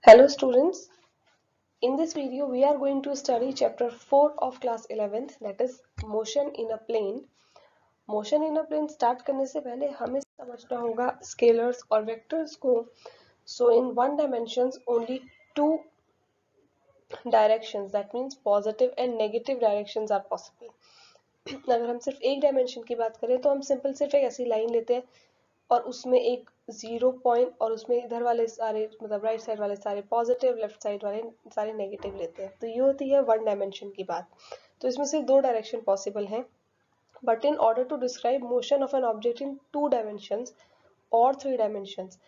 Hello students, in this video we are going to study chapter 4 of class 11th, that is motion in a plane. Motion in a plane start करने से पहले हमें समझना होगा scalars और vectors को. So in one dimensions only two directions, that means positive and negative directions are possible. अगर हम सिर्फ एक डायमेंशन की बात करें तो हम सिंपल सिर्फ एक ऐसी लाइन लेते हैं और उसमें एक 0 पॉइंट और उसमें इधर वाले सारे मतलब राइट साइड वाले सारे पॉजिटिव, लेफ्ट साइड वाले सारे नेगेटिव लेते हैं. तो ये होती है वन डायमेंशन की बात. तो इसमें सिर्फ दो डायरेक्शन पॉसिबल हैं. But in order to describe motion of an object in two dimensions और थ्री डायमेंशंस,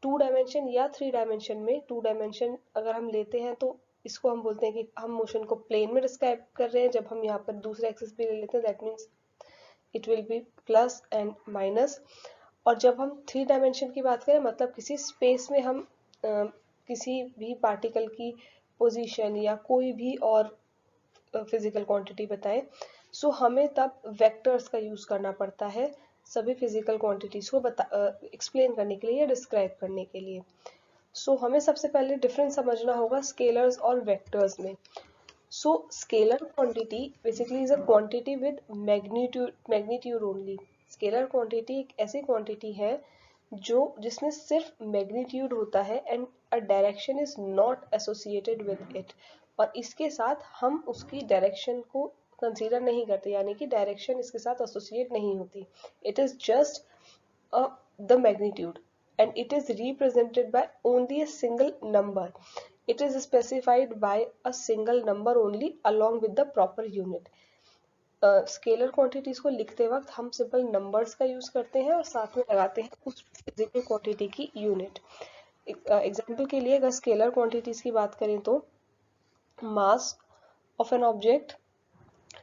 टू डायमेंशन या थ्री डायमेंशन में, टू डायमेंशन अगर हम लेते हैं तो इसको हम बोलते हैं कि हम मोशन को प्लेन में डिस्क्राइब कर रहे हैं. जब हम यहाँ पर दूसरे एक्सिस भी ले लेते हैं that means it will be plus and minus. और जब हम थ्री डायमेंशन की बात करें मतलब किसी स्पेस में हम किसी भी पार्टिकल की पोजीशन या कोई भी और फिजिकल क्वांटिटी बताएं, सो हमें तब वेक्टर्स का यूज करना पड़ता है सभी फिजिकल क्वांटिटीज को एक्सप्लेन करने के लिए या डिस्क्राइब करने के लिए. सो हमें सबसे पहले डिफरेंस समझना होगा स्केलर्स और वेक्टर्स में. So scalar quantity basically is a quantity with magnitude only. Scalar quantity एक ऐसी क्वांटिटी है जो जिसमें सिर्फ मैग्नीट्यूड होता है and a direction is not associated with it. और इसके साथ हम उसकी डायरेक्शन को कंसीडर नहीं करते, यानी कि डायरेक्शन इसके साथ एसोसिएट नहीं होती. It is just the magnitude and it is represented by only a single number. It is specified by a single number only along with the proper unit. Scalar quantities को लिखते वक्त हम simple numbers का use करते हैं और साथ में लगाते हैं उस फिजिकल क्वांटिटी की यूनिट. एग्जांपल के लिए अगर स्केलर क्वांटिटीज की बात करें तो mass of an object,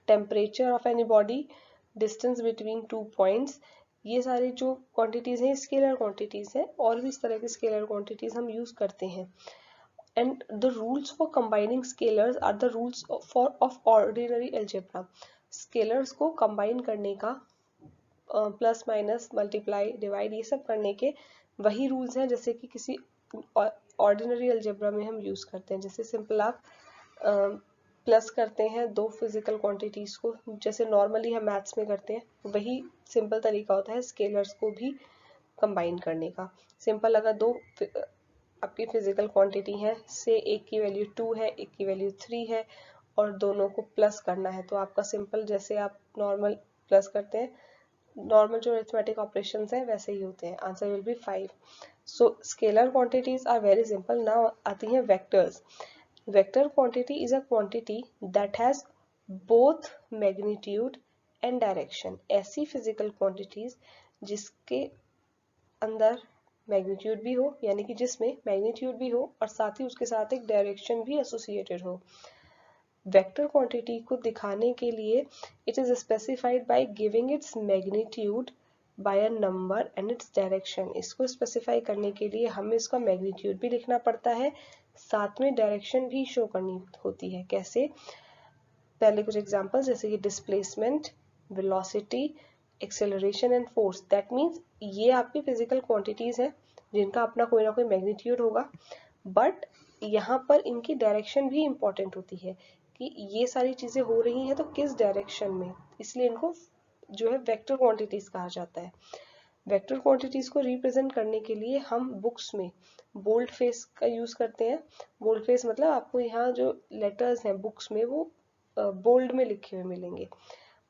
temperature of any body, distance between two points, ये सारी जो क्वांटिटीज हैं स्केलर क्वांटिटीज हैं. और भी इस तरह की स्केलर क्वांटिटीज हम यूज करते हैं. And the rules for combining scalars are the rules of ordinary algebra. Scalars को कंबाइन करने का प्लस माइनस मल्टीप्लाई डिवाइड ये सब करने के वही रूल्स हैं जैसे कि किसी ऑर्डिनरी अलजेब्रा में हम यूज करते हैं. जैसे सिंपल आप प्लस करते हैं दो फिजिकल क्वांटिटीज को जैसे नॉर्मली हम मैथ्स में करते हैं, वही सिंपल तरीका होता है स्केलर्स को भी कंबाइन करने का. सिंपल अगर दो आपकी फिजिकल क्वांटिटी है से एक की वैल्यू 2 है, एक की वैल्यू 3 है और दोनों को प्लस करना है, तो आपका सिंपल जैसे आप नॉर्मल प्लस करते हैं, नॉर्मल जो अरिथमेटिक ऑपरेशंस हैं वैसे ही होते हैं. Answer will be 5. So scalar quantities are very simple. Now आती हैं vectors. Vector quantity is a quantity that has both magnitude and direction. ऐसी physical quantities जिसके अंदर मैग्नीट्यूड भी हो, यानी कि जिसमें मैग्नीट्यूड भी हो और साथ ही उसके साथ एक डायरेक्शन भी एसोसिएटेड हो. वेक्टर क्वांटिटी को दिखाने के लिए it is specified by giving its magnitude by a number and its direction. इसको स्पेसिफाई करने के लिए हमें इसका मैग्नीट्यूड भी लिखना पड़ता है, साथ में डायरेक्शन भी शो करनी होती है. कैसे? पहले कुछ एग्जांपल्स जैसे कि displacement, velocity, acceleration and force. That means ये आपकी फिजिकल क्वांटिटीज हैं जिनका अपना कोई ना कोई मैग्नीट्यूड होगा, बट यहाँ पर इनकी डायरेक्शन भी इंपॉर्टेंट होती है कि ये सारी चीजें हो रही हैं तो किस डायरेक्शन में, इसलिए इनको जो है वेक्टर क्वांटिटीज कहा जाता है. वेक्टर क्वांटिटीज को रिप्रेजेंट करने के लिए हम बुक्स में बोल्ड फेस का यूज करते हैं. बोल्ड फेस मतलब आपको यहाँ जो लेटर्स हैं बुक्स में वो बोल्ड में लिखे हुए मिलेंगे.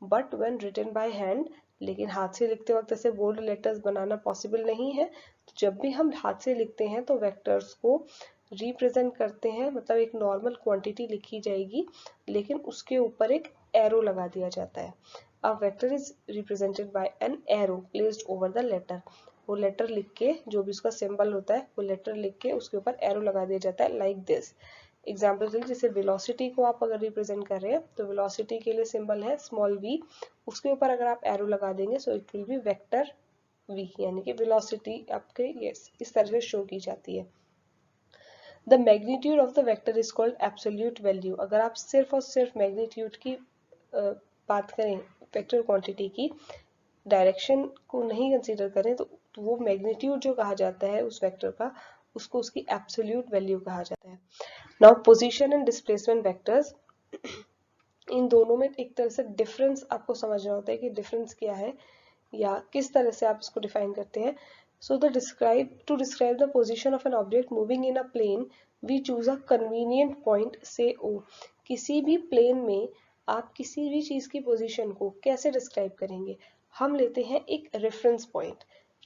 But when written by hand, लेकिन हाथ से लिखते वक्त ऐसे बोल्ड लेटर्स बनाना पॉसिबल नहीं है. तो जब भी हम हाथ से लिखते हैं तो वेक्टर्स को रिप्रेजेंट करते हैं, मतलब एक नॉर्मल क्वांटिटी लिखी जाएगी लेकिन उसके ऊपर एक एरो लगा दिया जाता है. A vector is represented by an arrow placed over the letter. वो लेटर लिख के जो भी उसका सिंबल होता है वो लेटर लिख के उसके ऊपर एरो लगा दिया जाता है लाइक दिस. एग्जाम्पल के लिए जैसे वेलोसिटी को आप अगर रिप्रेजेंट कर रहे हैं तो वेलोसिटी के लिए सिंबल है स्मॉल v, उसके ऊपर अगर आप एरो लगा देंगे so it will be vector v, यानी कि वेलोसिटी आपके इस तरह से शो की जाती है. The magnitude of the vector is called absolute value. अगर आप सिर्फ और सिर्फ मैग्नीट्यूड की बात करें वेक्टर क्वांटिटी की, डायरेक्शन को नहीं कंसीडर करें तो वो मैग्नीट्यूड जो कहा जाता है उस वेक्टर का उसको उसकी एब्सोल्यूट वैल्यू कहा जाता है। Now position and displacement vectors, इन दोनों में एक तरह से डिफरेंस आपको समझना होता है कि डिफरेंस क्या है या किस तरह से आप इसको डिफाइन करते हैं। So the describe to describe the position of an object moving in a plane we choose a convenient point से ओ। किसी भी प्लेन में आप किसी भी चीज की पोजीशन को कैसे डिस्क्राइब करेंगे, हम लेते हैं एक रेफरेंस पॉइंट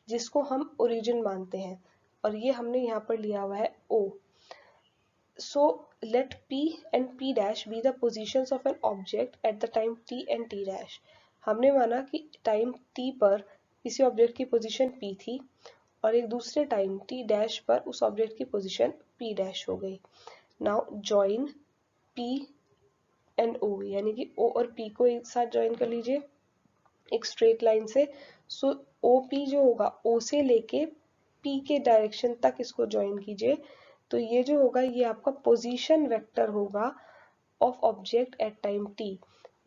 जिसको हम ओरिजिन मानते हैं, और ये हमने यहाँ पर लिया हुआ है ओ। So let P and P dash be the positions of an object at the time t and t dash। हमने माना कि टाइम t पर किसी ऑब्जेक्ट की पोजीशन P थी और एक दूसरे टाइम t डैश पर उस ऑब्जेक्ट की पोजीशन P डैश हो गई। Now join P and O, यानी कि O और P को एक साथ ज्वाइन कर लीजिए एक स्ट्रेट लाइन से। सो OP जो होगा O से लेके P के डायरेक्शन तक इसको ज्वाइन कीजिए, तो ये जो होगा ये आपका पोजीशन वेक्टर होगा of object at time t।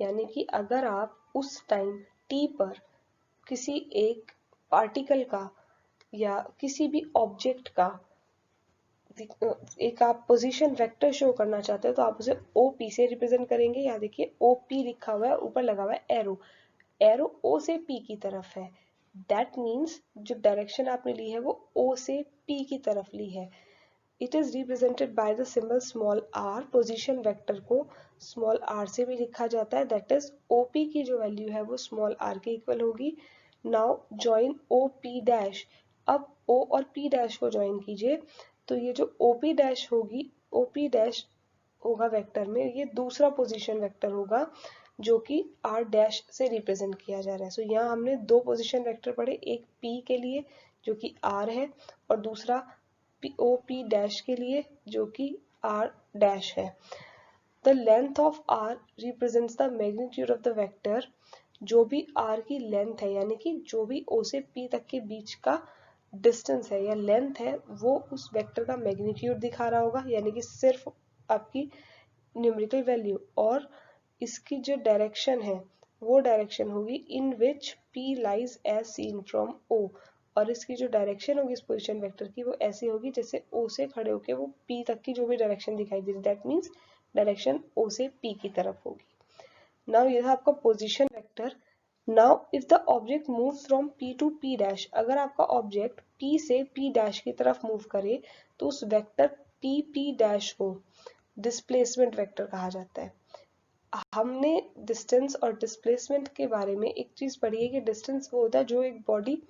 यानी कि अगर आप उस टाइम t पर किसी एक पार्टिकल का या किसी भी ऑब्जेक्ट का एक आप पोजीशन वेक्टर शो करना चाहते हो तो आप उसे OP से रिप्रेजेंट करेंगे। या देखिए OP लिखा हुआ है, ऊपर लगा हुआ है एरो, एरो O से P की तरफ है। दैट मीन्स जो डायरेक्शन आपने ली है वो O से P की तरफ ली है। It is represented by the symbol small r। Position vector को स्मॉल r से भी लिखा जाता है, दैट इज OP की जो वैल्यू है वो स्मॉल r के इक्वल होगी। नाउ ज्वाइन OP डैश, अब O और P डैश को ज्वाइन कीजिए, तो ये जो OP डैश होगी, OP डैश होगा वेक्टर में, ये दूसरा पोजीशन वेक्टर होगा जो कि r डैश से रिप्रेजेंट किया जा रहा है। सो यहाँ हमने दो पोजीशन वेक्टर पढ़े, एक P के लिए जो कि r है और दूसरा OP डैश के लिए जो कि r डैश है। The length of r represents the magnitude of the vector. जो भी r की लेंथ है, यानी कि जो भी O से P तक के बीच का डिस्टेंस है या लेंथ है, वो उस वेक्टर का मैग्नीट्यूड दिखा रहा होगा, यानी कि सिर्फ आपकी न्यूमेरिकल वैल्यू, और इसकी जो डायरेक्शन है वो डायरेक्शन होगी in which P lies as seen from O। और इसकी जो डायरेक्शन होगी इस पोजीशन वेक्टर की वो ऐसी होगी जैसे O से खड़े होके वो P तक की जो भी डायरेक्शन दिखाई दे रही, दैट मीन्स डायरेक्शन O से P की तरफ होगी। नाउ ये था आपका position vector. Now if the object moves from P to P dash, अगर आपका ऑब्जेक्ट P से P डैश की तरफ मूव करे तो उस वेक्टर P डैश को डिस्प्लेसमेंट वेक्टर कहा जाता है। हमने डिस्टेंस और डिस्प्लेसमेंट के बारे में एक चीज पढ़ी है कि डिस्टेंस वो होता है जो एक बॉडी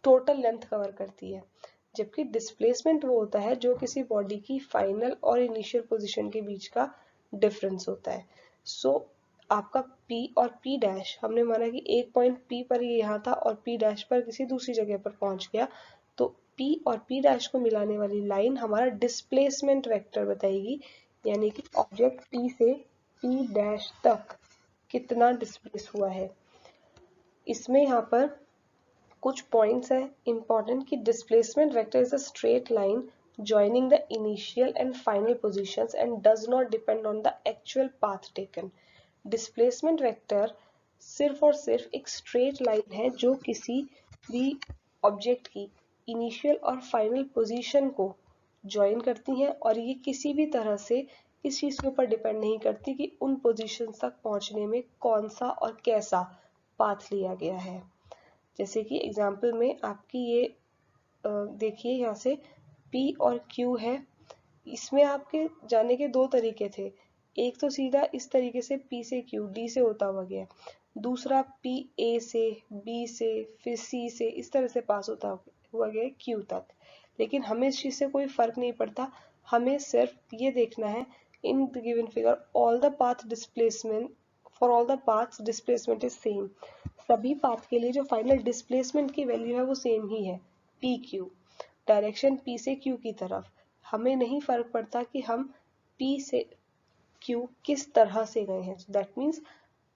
टोटल लेंथ कवर करती है, जबकि डिस्प्लेसमेंट वो होता है जो किसी बॉडी की फाइनल और इनिशियल पोजीशन के बीच का डिफरेंस होता है। सो आपका P और P डैश, हमने माना कि एक पॉइंट P पर ये यहाँ था और P डैश पर किसी दूसरी जगह पर पहुंच गया, तो P और P डैश को मिलाने वाली लाइन हमारा डिस्प्लेसमेंट वेक्टर बताएगी, यानी कि ऑब्जेक्ट P से P डैश तक कितना डिस्प्लेस हुआ है। इसमें यहाँ पर कुछ पॉइंट्स है इंपॉर्टेंट कि displacement vector is a straight line joining the initial and final positions and does not depend on the actual path taken। Displacement vector सिर्फ और सिर्फ एक स्ट्रेट लाइन है जो किसी भी ऑब्जेक्ट की इनिशियल और फाइनल पोजीशन को ज्वाइन करती हैं, और ये किसी भी तरह से इस चीज के ऊपर डिपेंड नहीं करती कि उन पोजीशन तक पहुंचने में कौन सा और कैसा पाथ लिया गया है। जैसे कि एग्जाम्पल में आपकी ये देखिए यहाँ से P और Q है, इसमें आपके जाने के दो तरीके थे। एक तो सीधा इस तरीके से P से Q D से होता हुआ गया, दूसरा P A से B से फिर C से इस तरह से पास होता हुआ गया Q तक। लेकिन हमें इस चीज से कोई फर्क नहीं पड़ता, हमें सिर्फ ये देखना है in the given figure all the path displacement, for all the paths displacement is same. सभी पाथ के लिए जो फाइनल डिस्प्लेसमेंट की वैल्यू है वो सेम ही है P Q, डायरेक्शन P से Q की तरफ। हमें नहीं फर्क पड़ता कि हम P से Q किस तरह से गए हैं, that means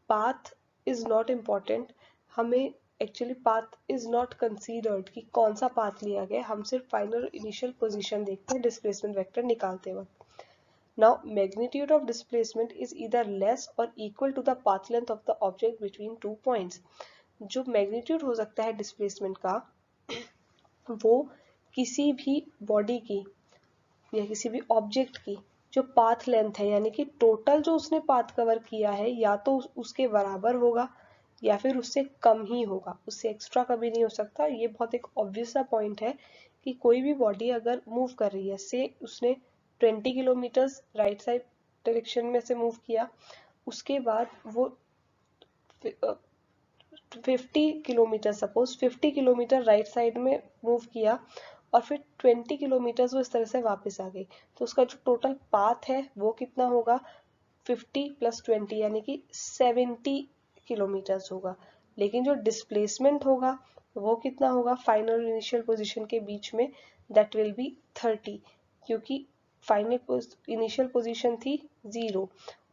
path is not important. हमें actually path is not considered कि कौन सा पाथ लिया गया, हम सिर्फ फाइनल इनिशियल पोजीशन देखते हैं डिस्प्लेसमेंट वेक्टर निकालते वक्त। Now magnitude of displacement is either less or equal to the path length of the object between two points। जो मैग्नीट्यूड हो सकता है डिस्प्लेसमेंट का वो किसी भी बॉडी की या किसी भी ऑब्जेक्ट की जो पाथ लेंथ है, यानी कि टोटल जो उसने पाथ कवर किया है, या तो उसके बराबर होगा या फिर उससे कम ही होगा, उससे एक्स्ट्रा कभी नहीं हो सकता। ये बहुत एक ऑब्वियस सा पॉइंट है कि कोई भी बॉडी अगर मूव कर रही है, से उसने 20 किलोमीटर राइट साइड डायरेक्शन में से मूव किया, उसके बाद वो 50 kilometre, suppose 50 kilometre right side में मूव किया और फिर 20 किलोमीटर वो इस तरह से वापस आ गई, तो उसका जो टोटल पाथ है वो कितना होगा, 50 प्लस 20 यानी कि 70 किलोमीटर होगा। लेकिन जो डिस्प्लेसमेंट होगा वो कितना होगा फाइनल इनिशियल पोजीशन के बीच में, दैट विल बी 30, क्योंकि फाइनल इनिशियल पोजीशन थी 0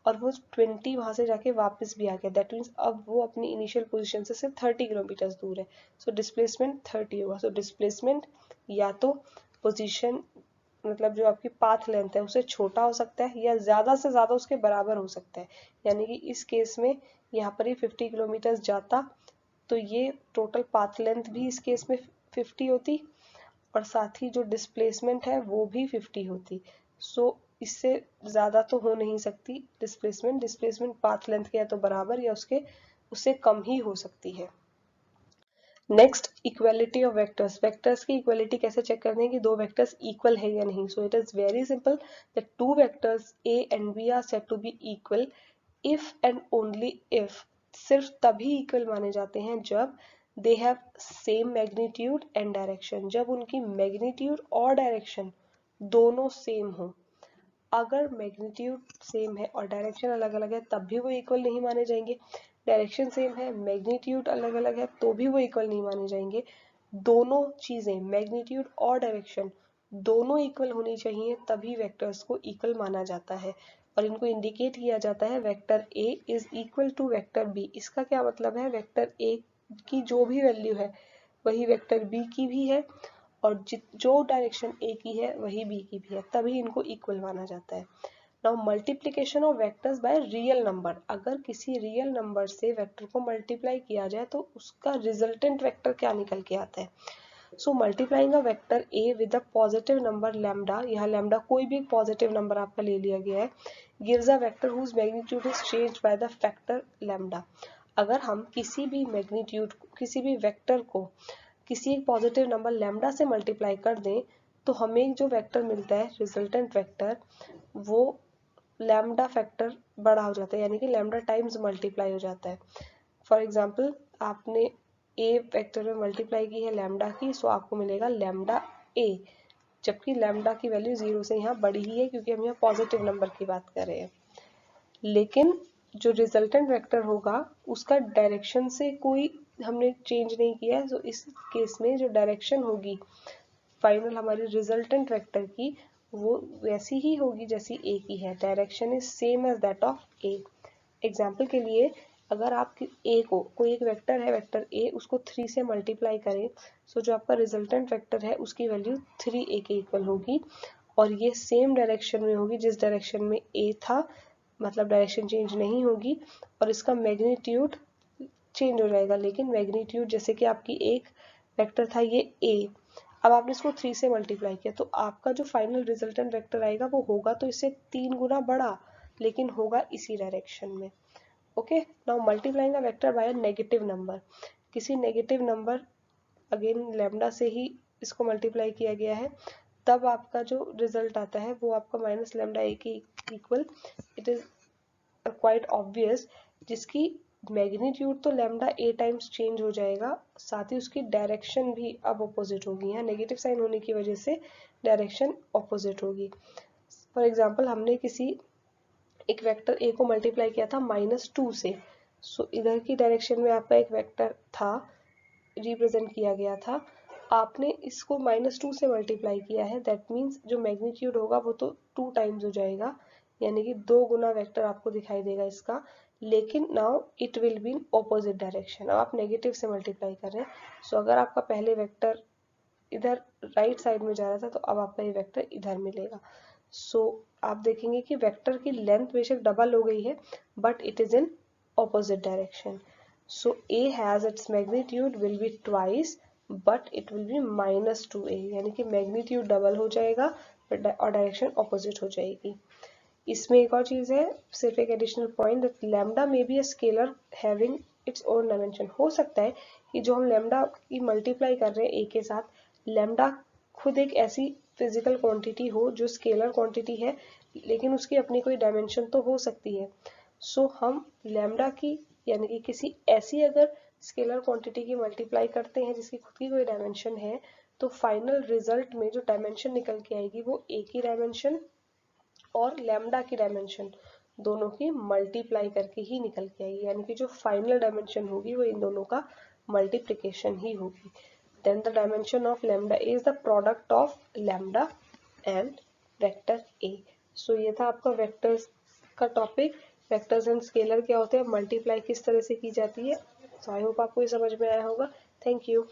और वो 20 वहां से जाके वापस भी आ गया, दैट मीन्स अब वो अपनी इनिशियल पोजीशन से सिर्फ 30 किलोमीटर दूर है। सो डिस्प्लेसमेंट 30 होगा। सो डिस्प्लेसमेंट या तो पोजीशन मतलब जो आपकी पाथ लेंथ है उससे छोटा हो सकता है या ज्यादा से ज्यादा उसके बराबर हो सकता है, यानी कि इस केस में यहाँ पर ये 50 किलोमीटर जाता तो ये टोटल पाथ लेंथ भी इस केस में 50 होती और साथ ही जो डिस्प्लेसमेंट है वो भी 50 होती। सो इससे ज्यादा तो हो नहीं सकती डिस्प्लेसमेंट पाथ लेंथ के या तो बराबर या उससे कम ही हो सकती है। Next, equality of vectors. Vectors की इक्वालिटी कैसे चेक करते हैं कि दो वेक्टर्स इक्वल है या नहीं। So it is very simple that two vectors A and B are said to be equal if and only if, सिर्फ तभी इक्वल माने जाते हैं जब they have same magnitude and direction, जब उनकी मैग्नीट्यूड और डायरेक्शन दोनों सेम हो। अगर मैग्नीट्यूड सेम है और डायरेक्शन अलग अलग है तब भी वो इक्वल नहीं माने जाएंगे। डायरेक्शन सेम है, मैग्नीट्यूड अलग अलग है तो भी वो इक्वल नहीं माने जाएंगे। दोनों चीजें मैग्नीट्यूड और डायरेक्शन दोनों इक्वल होनी चाहिए तभी वेक्टर्स को इक्वल माना जाता है और इनको इंडिकेट किया जाता है vector A is equal to vector B. इसका क्या मतलब है, वेक्टर ए की जो भी वैल्यू है वही वेक्टर बी की भी है और जो डायरेक्शन ए की है वही बी की भी है, तभी इनको इक्वल माना जाता है। Now multiplication of vectors by real number, अगर किसी रियल नंबर से वेक्टर को मल्टीप्लाई किया जाए तो उसका रिजल्टेंट वेक्टर क्या निकल के आता है। So multiplying a vector A with a positive number lambda, यहाँ लैम्डा कोई भी पॉजिटिव नंबर आपका ले लिया गया है, gives a vector whose magnitude is changed by the factor lambda. अगर हम किसी भी मैग्नीट्यूड किसी भी वेक्टर को किसी एक पॉजिटिव नंबर लैम्डा से मल्टीप्लाई कर दें तो हमें जो वेक्टर मिलता है रिजल्टेंट वेक्टर, वो लैम्डा फैक्टर बड़ा हो जाता है, यानी कि लैम्डा टाइम्स मल्टीप्लाई हो जाता है। फॉर एग्जाम्पल आपने ए वेक्टर में मल्टीप्लाई की है लैम्डा की, सो आपको मिलेगा लैम्डा ए, जबकि लैम्डा की वैल्यू 0 से यहाँ बड़ी ही है क्योंकि हम यहाँ पॉजिटिव नंबर की बात कर रहे हैं। लेकिन जो रिजल्टेंट वेक्टर होगा उसका डायरेक्शन से कोई हमने चेंज नहीं किया है, तो इस केस में जो डायरेक्शन होगी फाइनल हमारी रिजल्टेंट वेक्टर की वो वैसी ही होगी जैसी ए की है, direction is same as that of A. Example के लिए अगर आप ए को कोई एक वेक्टर है वेक्टर ए, उसको 3 से मल्टीप्लाई करें, सो जो आपका रिजल्टेंट वेक्टर है उसकी वैल्यू 3a के इक्वल होगी और ये सेम डायरेक्शन में होगी जिस डायरेक्शन में ए था, मतलब डायरेक्शन चेंज नहीं होगी और इसका मैग्नीट्यूड चेंज हो जाएगा। लेकिन मैग्नीट्यूड जैसे कि आपकी एक वेक्टर था ये ए, अब आपने इसको 3 से मल्टीप्लाई किया तो आपका जो फाइनल रिजल्टेंट वेक्टर आएगा वो होगा तो इससे 3 गुना बड़ा, लेकिन होगा इसी डायरेक्शन में। Okay, now multiplying a vector by a negative number, किसी नेगेटिव नंबर अगेन लैम्डा से ही इसको मल्टीप्लाई किया गया है, तब आपका जो रिजल्ट आता है वो आपका माइनस लैम्डा ए के equal, it is quite obvious, जिसकी मैग्नीट्यूड तो लैम्डा ए टाइम्स चेंज हो जाएगा, साथ ही उसकी डायरेक्शन भी अब ऑपोजिट होगी, यहाँ नेगेटिव साइन होने की वजह से डायरेक्शन ऑपोजिट होगी। फॉर एग्जाम्पल हमने किसी एक वेक्टर ए को मल्टीप्लाई किया था -2 से, सो इधर की डायरेक्शन में आपका एक वेक्टर था रिप्रेजेंट किया गया था, आपने इसको -2 से मल्टीप्लाई किया है, दैट मीन्स जो मैग्नीट्यूड होगा वो तो 2 टाइम्स हो जाएगा, यानी कि 2 गुना वेक्टर आपको दिखाई देगा इसका, लेकिन now it will be in opposite direction. अब आप नेगेटिव से मल्टीप्लाई कर रहे हैं, सो अगर आपका पहले वेक्टर इधर राइट साइड में जा रहा था तो अब आपका ये वेक्टर इधर मिलेगा। सो आप देखेंगे कि वेक्टर की लेंथ बेशक डबल हो गई है but it is in opposite direction. So A has its magnitude will be twice but it will be -2a, यानी कि मैग्नीट्यूड डबल हो जाएगा और डायरेक्शन ऑपोजिट हो जाएगी। इसमें एक और चीज है, सिर्फ एक additional point, that lambda may be a scalar having its own dimension. हो सकता है कि जो हम लैम्डा की मल्टीप्लाई कर रहे हैं ए के साथ, लैम्डा खुद एक ऐसी फिजिकल क्वांटिटी हो जो स्केलर क्वांटिटी है, लेकिन उसकी अपनी कोई डायमेंशन तो हो सकती है। सो हम लैम्डा की यानी कि किसी ऐसी अगर स्केलर क्वांटिटी की मल्टीप्लाई करते हैं जिसकी खुद की कोई डायमेंशन है, तो फाइनल रिजल्ट में जो डायमेंशन निकल के आएगी वो ए की डायमेंशन और लैम्डा की डायमेंशन दोनों की मल्टीप्लाई करके ही निकल के आएगी, यानी कि जो फाइनल डायमेंशन होगी वो इन दोनों का मल्टीप्लिकेशन ही होगी। Then the dimension of lambda is the product of lambda and vector A. So ये था आपका वेक्टर्स का टॉपिक। वेक्टर्स एंड स्केलर क्या होते हैं, मल्टीप्लाई किस तरह से की जाती है। सो आई होप आपको ये समझ में आया होगा। Thank you.